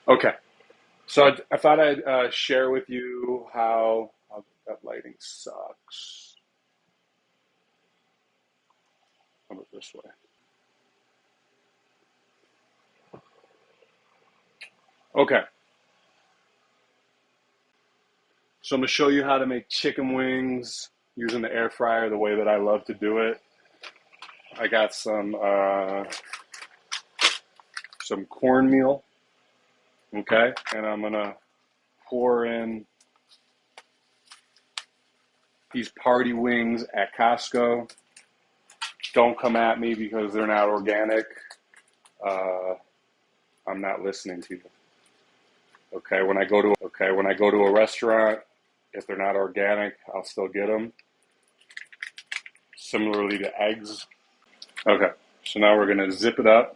Okay, so I thought I'd share with you how that lighting sucks. How about this way? Okay, so I'm gonna show you how to make chicken wings using the air fryer the way that I love to do it. I got some cornmeal, okay, and I'm gonna pour in these party wings at Costco. Don't come at me because they're not organic. Uh, I'm not listening to you. When I go to a restaurant, if they're not organic, I'll still get them. Similarly to eggs. Okay, so now we're gonna zip it up.